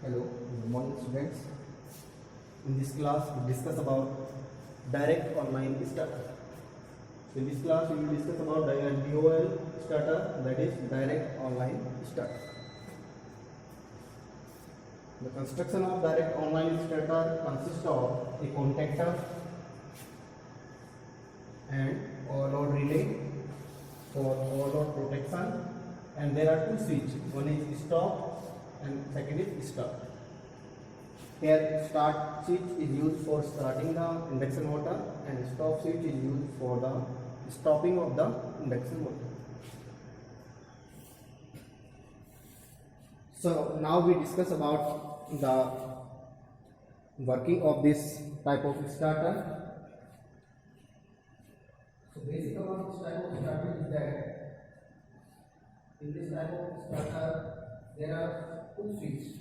Hello, good morning students. In this class we discuss about direct online starter. So in this class we will discuss about DOL starter, that is direct online starter. The construction of direct online starter consists of a contactor and overload relay for overload protection, and there are two switches. One is stop and second is start. Here start switch is used for starting the induction motor and stop switch is used for the stopping of the induction motor. So now we discuss about the working of this type of starter. So basic about this type of starter is that in this type of starter there are two switches.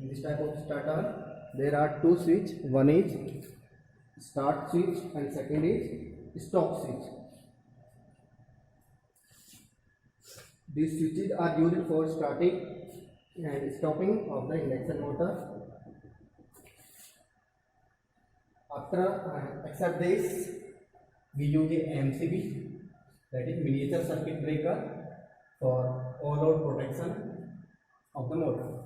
In this type of starter there are two switches. One is start switch and second is stop switch. These switches are used for starting and stopping of the induction motor. Except this, we use a MCB, that is miniature circuit breaker, for overload protection of the motor.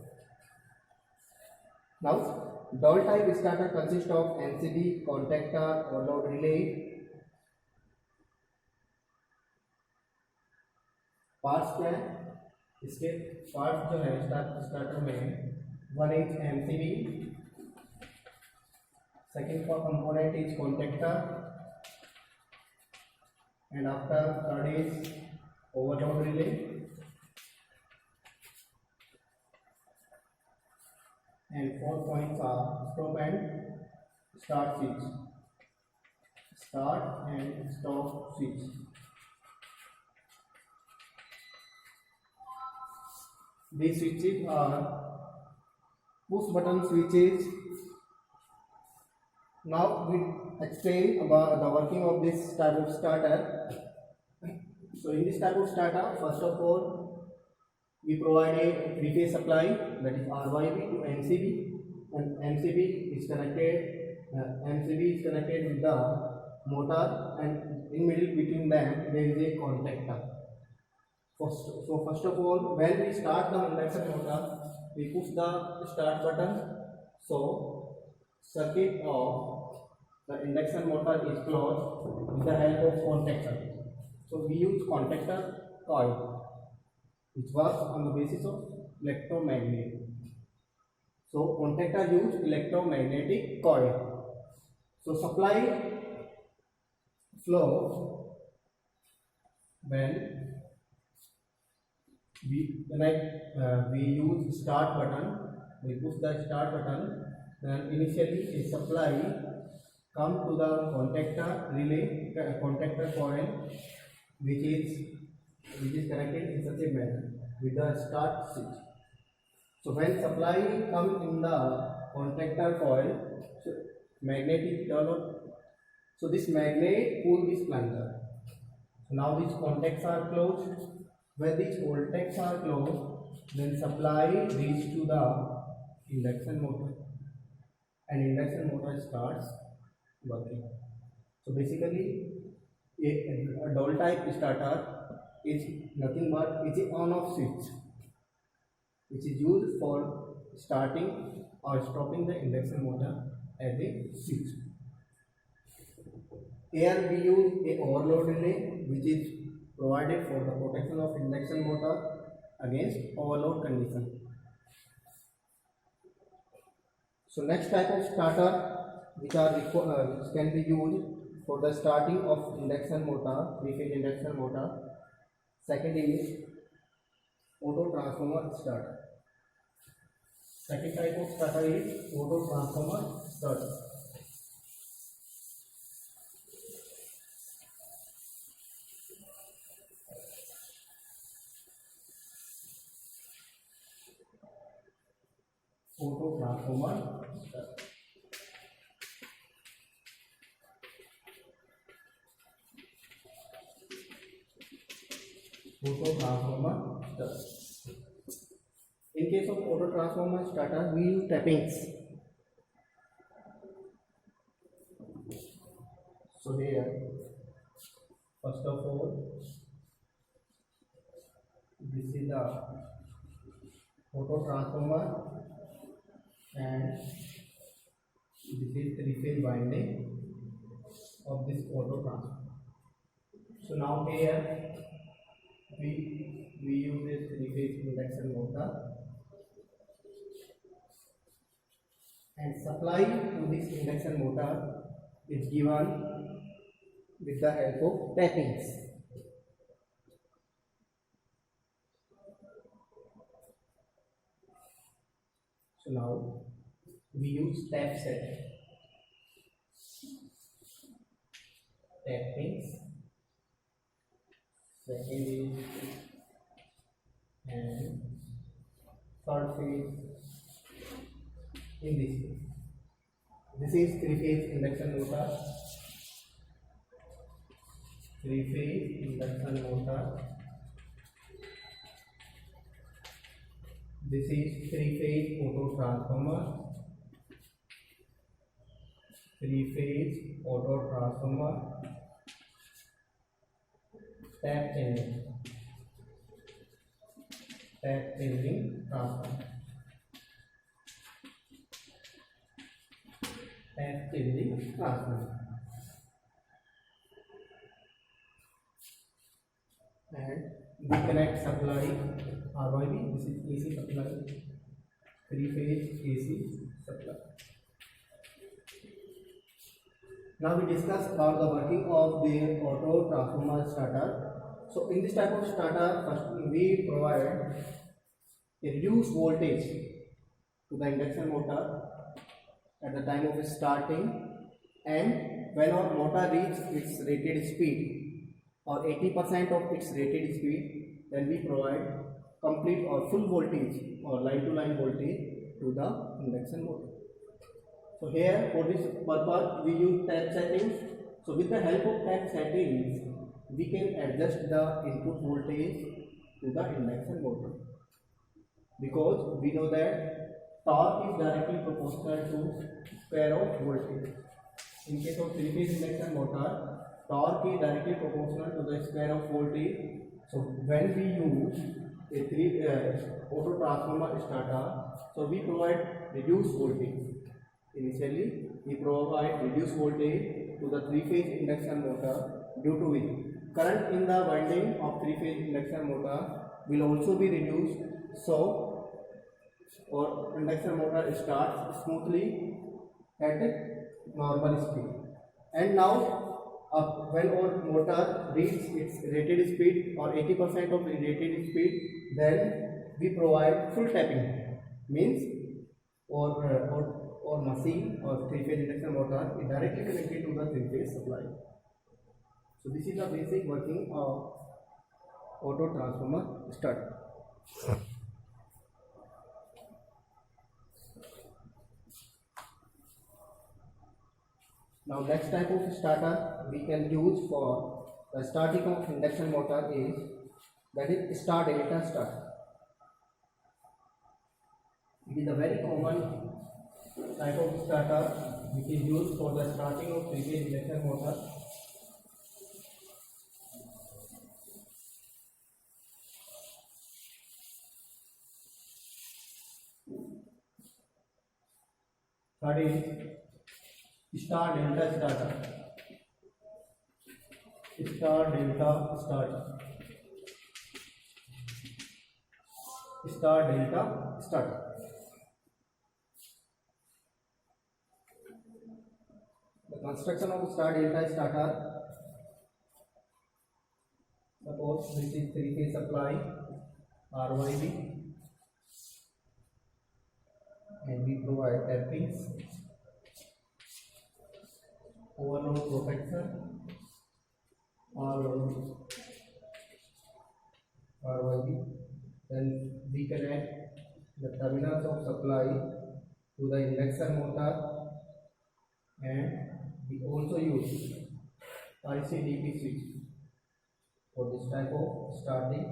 Now, DOL type starter consists of MCB, contactor, overload relay. Parts क्या है इसके? Parts जो है starter में, one is MCB, second component is contactor, and after third is overload relay, and 4 points are stop and start switch, start and stop switch. These switches are push button switches. Now we explain about the working of this type of starter. So in this type of starter, first of all we provide a three-phase supply, that is RYB to MCB, and MCB is connected with the motor, and in middle between them there is a contactor. So first of all, when we start the induction motor, we push the start button. So circuit of the induction motor is closed with the help of contactor. So we use contactor coil, which works on the basis of electromagnet. So contactor use electromagnetic coil. So supply flow when we use start button, we push the start button, then initially a supply come to the contactor relay, contactor coil, which is connected in such a manner with the start switch. So when supply comes in the contactor coil, so magnet is developed. So this magnet pull this plunger. So now these contacts are closed. When these contacts are closed, then supply reaches to the induction motor, and induction motor starts working. So basically, a DOL type starter is nothing but it's an on-off switch, which is used for starting or stopping the induction motor as a switch. Here we use a overload relay, which is provided for the protection of induction motor against overload condition. So next type of starter which can be used for the starting of induction motor, three-phase induction motor. Second is auto transformer starter. Second type of starter is auto transformer starter. Auto transformer starter. Auto transformer starter. in case of auto transformer starter, we use tappings. So here, first of all, this is the auto transformer and this is three-phase winding of this auto transformer. So now here we use this three-phase induction motor and supply to this induction motor is given with the help of tappings. So now we use tap set, tappings, second is, and third phase in this phase. This is three-phase induction motor, three-phase induction motor. This is three-phase auto transformer, three-phase auto transformer, tap changing transformer, tap changing transformer. And we connect supply RYB. This is AC supply, three-phase AC supply. Now we discuss about the working of the auto transformer starter. So in this type of starter, first we provide a reduced voltage to the induction motor at the time of starting, and when our motor reaches its rated speed or 80% of its rated speed, then we provide complete or full voltage or line to line voltage to the induction motor. So here for this purpose we use tap settings. So with the help of tap settings we can adjust the input voltage to the induction motor, because we know that torque is directly proportional to square of voltage. In case of three-phase induction motor, torque is directly proportional to the square of voltage. So when we use a auto transformer starter, so we provide reduced voltage. Initially we provide reduced voltage to the three-phase induction motor, due to which current in the winding of three-phase induction motor will also be reduced. So our induction motor starts smoothly at normal speed. And now when our motor reaches its rated speed or 80% of the rated speed, then we provide full tapping. Means or machine or three-phase induction motor is directly connected to the three-phase supply. So this is the basic working of auto transformer starter. Now next type of starter we can use for the starting of induction motor is, that is star delta starter. It is a very common type of starter which is used for the starting of three-phase induction motor. Third is star delta starter. Star delta starter. Star delta starter. The construction of star delta starter. Suppose this is three-phase supply RYB, and we provide tappings, overload protection, RYB. Then we connect the terminals of supply to the induction motor, and we also use IC/DC switch for this type of starting.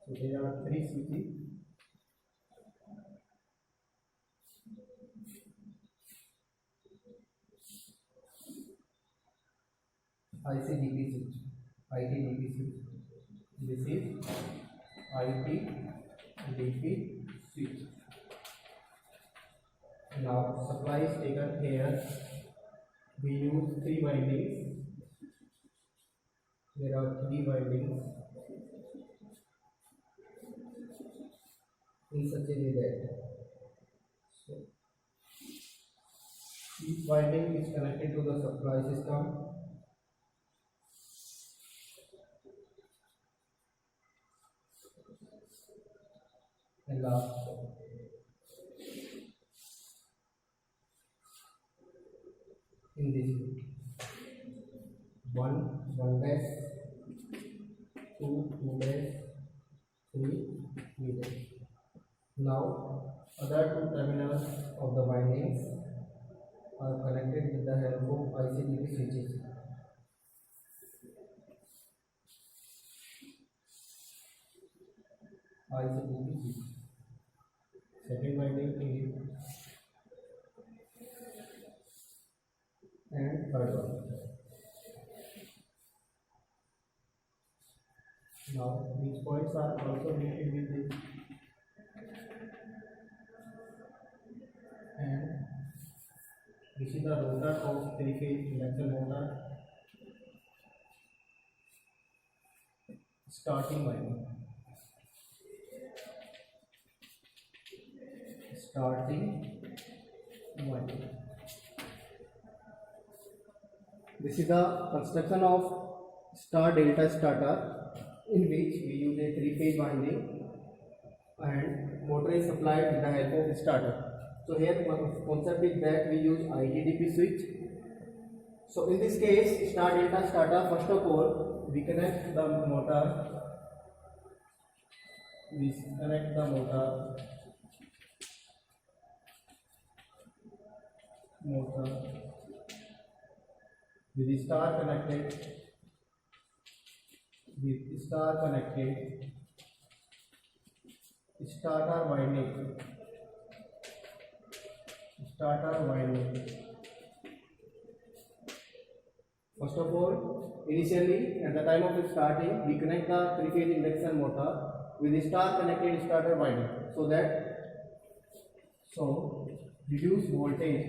So there are three switches. ICDP switch, ITDP switch. This is ITDP switch. Now supply is taken here. We use 3 windings. There are 3 windings in such a way that so each winding is connected to the supply system. And last in this way. 1 dash, 2 dash, 3 dash. Now other 2 terminals of the windings are connected with the help of ICDP switches. ICDP switch. Second winding is and third one. Now these points are also related with this, and this is the rotor of 3-phase induction motor. Starting winding. This is the construction of star delta starter, in which we use a 3-phase winding and motor is supplied with the help of starter. So here one concept is that we use ITDP switch. So in this case, star delta starter, first of all we connect the motor. With the star connected starter winding. First of all, initially at the time of starting, we connect the 3-phase induction motor with the star connected starter winding, so reduced voltage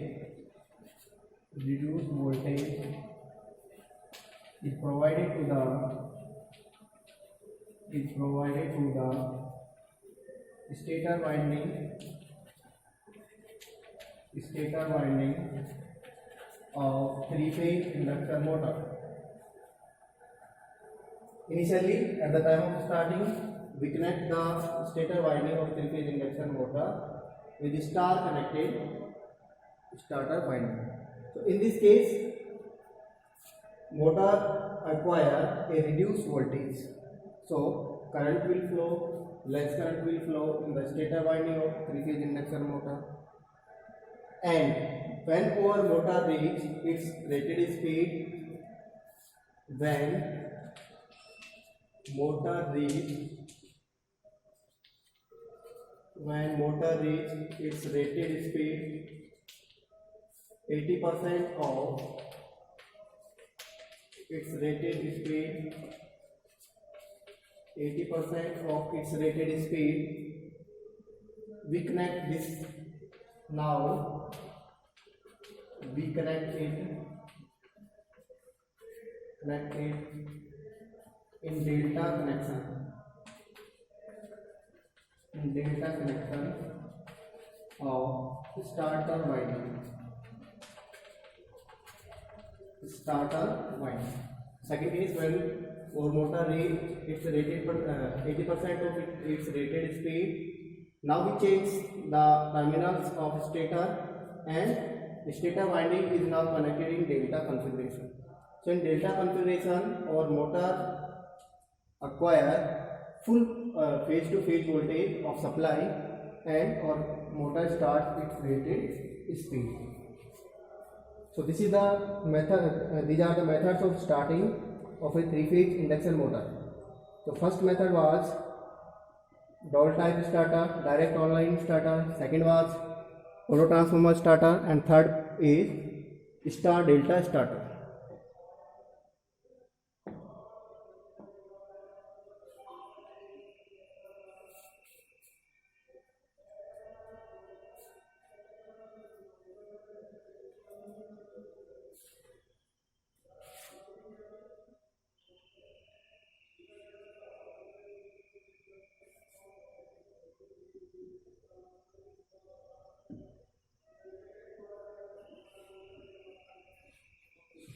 is provided to the stator winding of 3-phase induction motor. Initially, at the time of starting, we connect the stator winding of 3-phase induction motor with the star connected starter winding. So in this case, motor acquire a reduced voltage. So current will flow, less current will flow in the stator winding of 3-phase induction motor. And when our motor reach its rated speed, motor reach its rated speed, 80% of its rated speed, we connect this. Now we connect it in delta connection of starter winding. Second is when our motor reach its rated 80% of its rated speed. Now we change the terminals of stator, and stator winding is now connected in delta configuration. So in delta configuration, our motor acquire full phase-to-phase voltage of supply, and our motor starts its rated speed. So this is the method. These are the methods of starting of a 3-phase induction motor. So first method was doll type starter, direct online starter. Second was auto transformer starter, and third is star delta starter.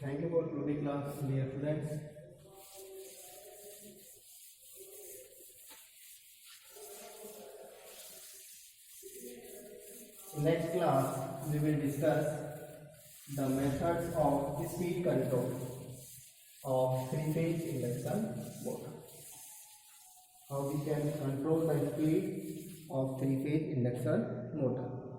Thank you for today class, dear students. Next class we will discuss the methods of speed control of three-phase induction motor. How we can control the speed of three-phase induction motor.